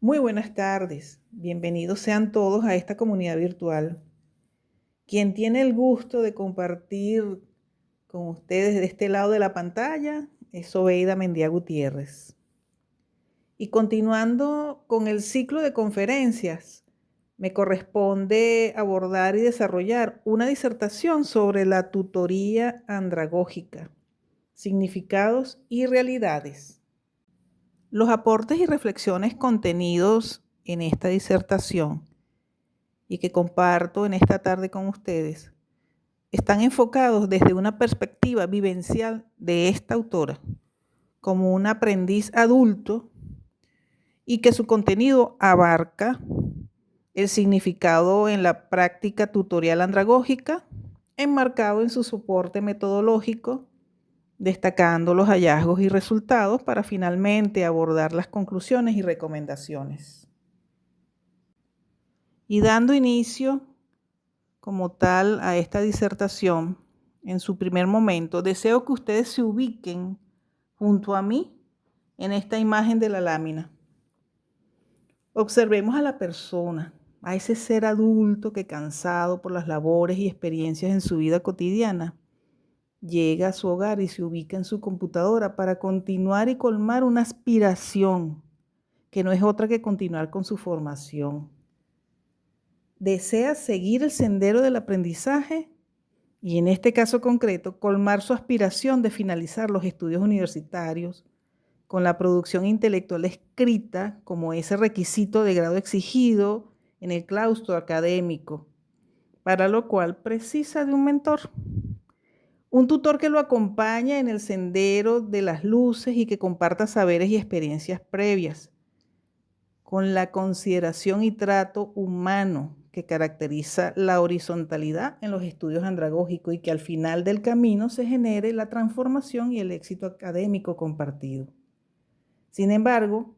Muy buenas tardes, bienvenidos sean todos a esta comunidad virtual. Quien tiene el gusto de compartir con ustedes de este lado de la pantalla es Sobeida Mendía Gutiérrez. Y continuando con el ciclo de conferencias, me corresponde abordar y desarrollar una disertación sobre la tutoría andragógica, significados y realidades. Los aportes y reflexiones contenidos en esta disertación y que comparto en esta tarde con ustedes están enfocados desde una perspectiva vivencial de esta autora como un aprendiz adulto y que su contenido abarca el significado en la práctica tutorial andragógica enmarcado en su soporte metodológico, destacando los hallazgos y resultados para finalmente abordar las conclusiones y recomendaciones. Y dando inicio como tal a esta disertación, en su primer momento, deseo que ustedes se ubiquen junto a mí en esta imagen de la lámina. Observemos a la persona, a ese ser adulto que, cansado por las labores y experiencias en su vida cotidiana, llega a su hogar y se ubica en su computadora para continuar y colmar una aspiración que no es otra que continuar con su formación. Desea seguir el sendero del aprendizaje y, en este caso concreto, colmar su aspiración de finalizar los estudios universitarios con la producción intelectual escrita como ese requisito de grado exigido en el claustro académico, para lo cual precisa de un mentor. Un tutor que lo acompaña en el sendero de las luces y que comparta saberes y experiencias previas, con la consideración y trato humano que caracteriza la horizontalidad en los estudios andragógicos y que al final del camino se genere la transformación y el éxito académico compartido. Sin embargo,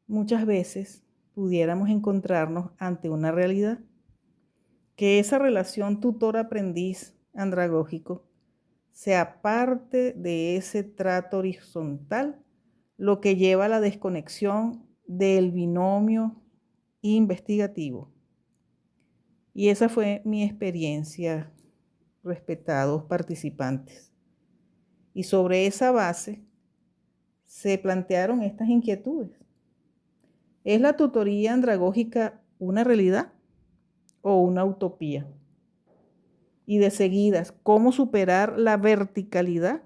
muchas veces pudiéramos encontrarnos ante una realidad que esa relación tutor-aprendiz andragógico sea parte de ese trato horizontal, lo que lleva a la desconexión del binomio investigativo. Y esa fue mi experiencia, respetados participantes. Y sobre esa base se plantearon estas inquietudes. ¿Es la tutoría andragógica una realidad o una utopía? Y de seguidas, ¿cómo superar la verticalidad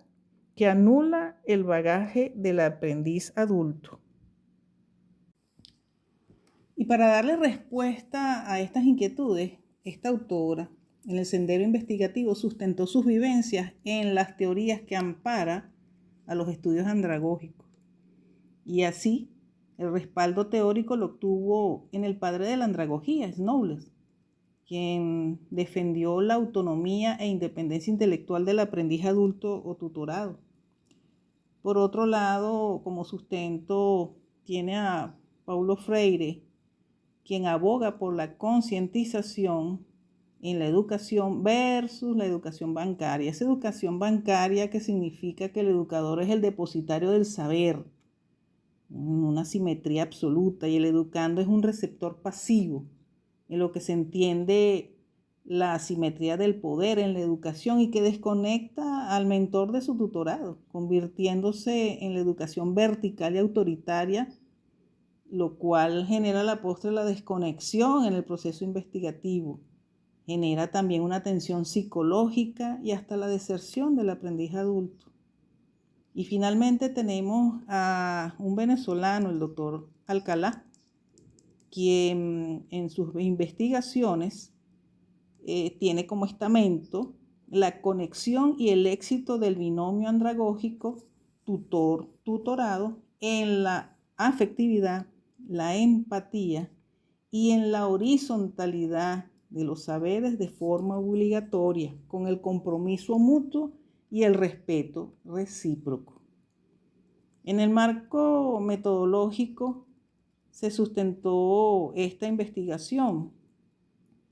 que anula el bagaje del aprendiz adulto? Y para darle respuesta a estas inquietudes, esta autora, en el sendero investigativo, sustentó sus vivencias en las teorías que ampara a los estudios andragógicos. Y así, el respaldo teórico lo obtuvo en el padre de la andragogía, Knowles, quien defendió la autonomía e independencia intelectual del aprendiz adulto o tutorado. Por otro lado, como sustento, tiene a Paulo Freire, quien aboga por la concientización en la educación versus la educación bancaria. Esa educación bancaria que significa que el educador es el depositario del saber, una simetría absoluta, y el educando es un receptor pasivo, en lo que se entiende la asimetría del poder en la educación y que desconecta al mentor de su tutorado, convirtiéndose en la educación vertical y autoritaria, lo cual genera a la postre la desconexión en el proceso investigativo. Genera también una tensión psicológica y hasta la deserción del aprendiz adulto. Y finalmente tenemos a un venezolano, el doctor Alcalá, quien en sus investigaciones tiene como estamento la conexión y el éxito del binomio andragógico tutor-tutorado en la afectividad, la empatía y en la horizontalidad de los saberes de forma obligatoria, con el compromiso mutuo y el respeto recíproco. En el marco metodológico se sustentó esta investigación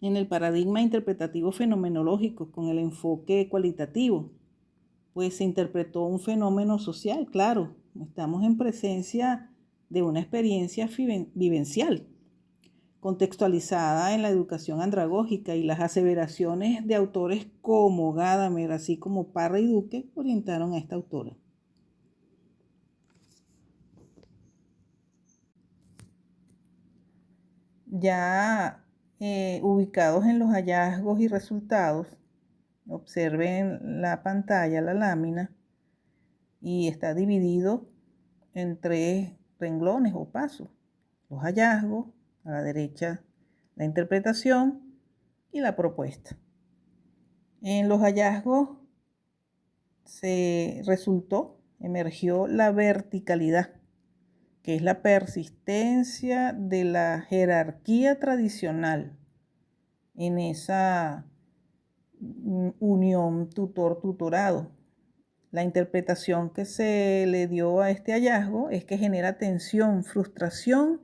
en el paradigma interpretativo fenomenológico con el enfoque cualitativo, pues se interpretó un fenómeno social, claro. Estamos en presencia de una experiencia vivencial, contextualizada en la educación andragógica, y las aseveraciones de autores como Gadamer, así como Parra y Duque, orientaron a esta autora. Ya ubicados en los hallazgos y resultados, observen la pantalla, la lámina, y está dividido en 3 renglones o pasos. Los hallazgos, a la derecha la interpretación y la propuesta. En los hallazgos emergió la verticalidad, que es la persistencia de la jerarquía tradicional en esa unión tutor-tutorado. La interpretación que se le dio a este hallazgo es que genera tensión, frustración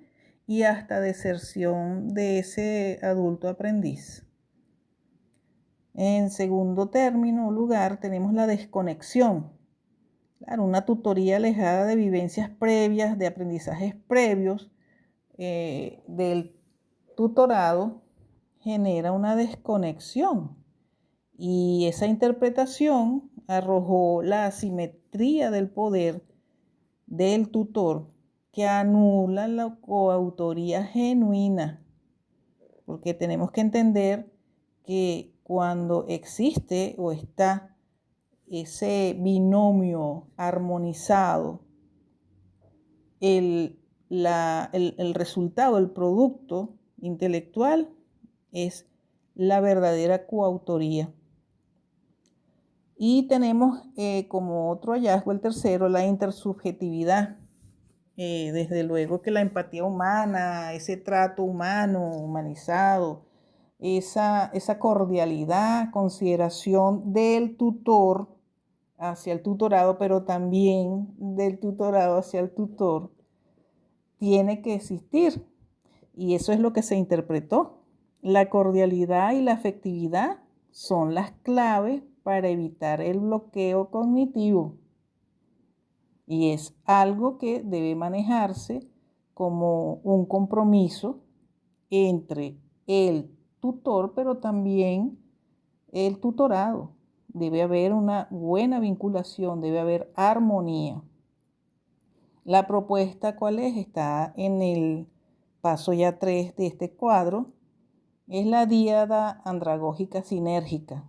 y hasta deserción de ese adulto aprendiz. En segundo término, lugar, tenemos la desconexión. Claro, una tutoría alejada de vivencias previas, de aprendizajes previos del tutorado, genera una desconexión. Y esa interpretación arrojó la asimetría del poder del tutor, que anula la coautoría genuina, porque tenemos que entender que cuando existe o está ese binomio armonizado, el resultado, el producto intelectual es la verdadera coautoría. Y tenemos como otro hallazgo, el tercero, la intersubjetividad. Desde luego que la empatía humana, ese trato humano, humanizado, esa cordialidad, consideración del tutor hacia el tutorado, pero también del tutorado hacia el tutor, tiene que existir. Y eso es lo que se interpretó. La cordialidad y la afectividad son las claves para evitar el bloqueo cognitivo. Y es algo que debe manejarse como un compromiso entre el tutor, pero también el tutorado. Debe haber una buena vinculación, debe haber armonía. La propuesta, ¿cuál es? Está en el paso ya 3 de este cuadro. Es la díada andragógica sinérgica.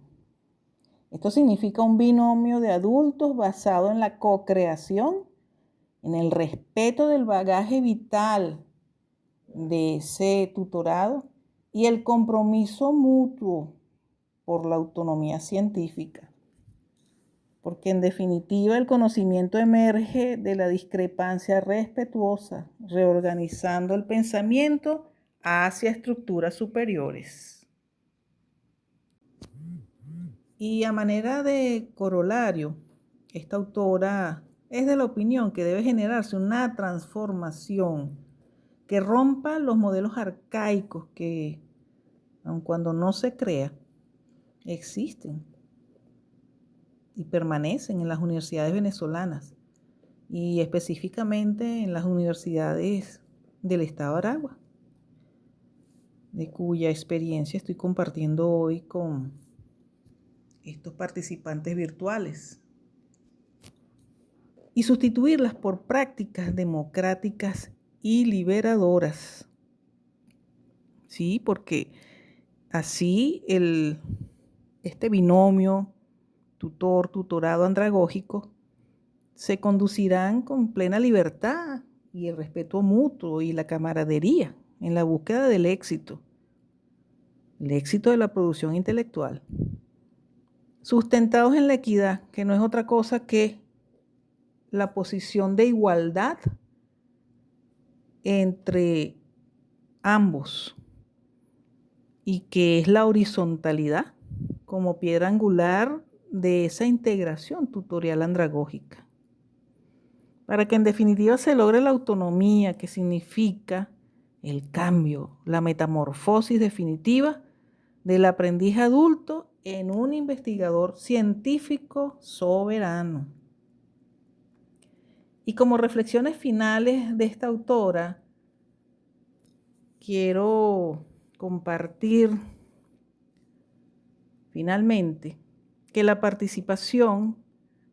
Esto significa un binomio de adultos basado en la co-creación, en el respeto del bagaje vital de ese tutorado y el compromiso mutuo por la autonomía científica. Porque en definitiva el conocimiento emerge de la discrepancia respetuosa, reorganizando el pensamiento hacia estructuras superiores. Y a manera de corolario, esta autora es de la opinión que debe generarse una transformación que rompa los modelos arcaicos que, aun cuando no se crea, existen y permanecen en las universidades venezolanas y específicamente en las universidades del estado de Aragua, de cuya experiencia estoy compartiendo hoy con estos participantes virtuales, y sustituirlas por prácticas democráticas y liberadoras. Sí, porque así este binomio tutor-tutorado andragógico se conducirán con plena libertad y el respeto mutuo y la camaradería en la búsqueda del éxito, el éxito de la producción intelectual, sustentados en la equidad, que no es otra cosa que la posición de igualdad entre ambos, y que es la horizontalidad como piedra angular de esa integración tutorial andragógica, para que en definitiva se logre la autonomía, que significa el cambio, la metamorfosis definitiva del aprendiz adulto en un investigador científico soberano. Y como reflexiones finales de esta autora, quiero compartir finalmente que la participación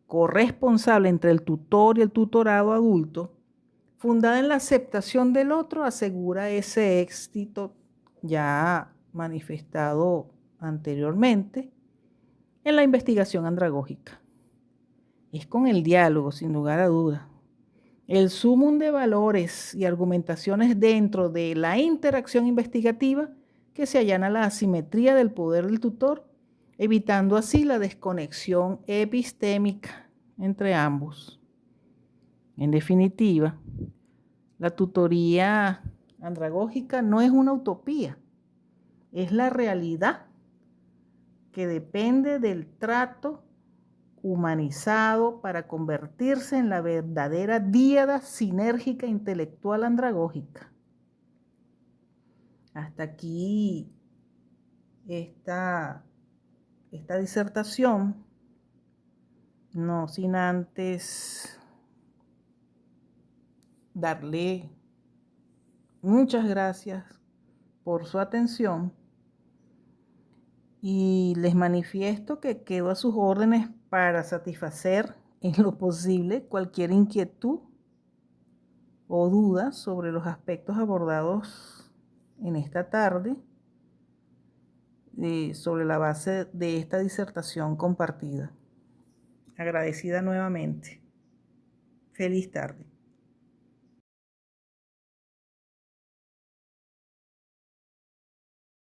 corresponsable entre el tutor y el tutorado adulto, fundada en la aceptación del otro, asegura ese éxito ya manifestado anteriormente en la investigación andragógica. Es con el diálogo, sin lugar a dudas, el sumum de valores y argumentaciones dentro de la interacción investigativa que se allana la asimetría del poder del tutor, evitando así la desconexión epistémica entre ambos. En definitiva, la tutoría andragógica no es una utopía, es la realidad que depende del trato humanizado para convertirse en la verdadera díada sinérgica intelectual andragógica. Hasta aquí esta disertación, no sin antes darle muchas gracias por su atención y les manifiesto que quedo a sus órdenes para satisfacer en lo posible cualquier inquietud o duda sobre los aspectos abordados en esta tarde, sobre la base de esta disertación compartida. Agradecida nuevamente. Feliz tarde.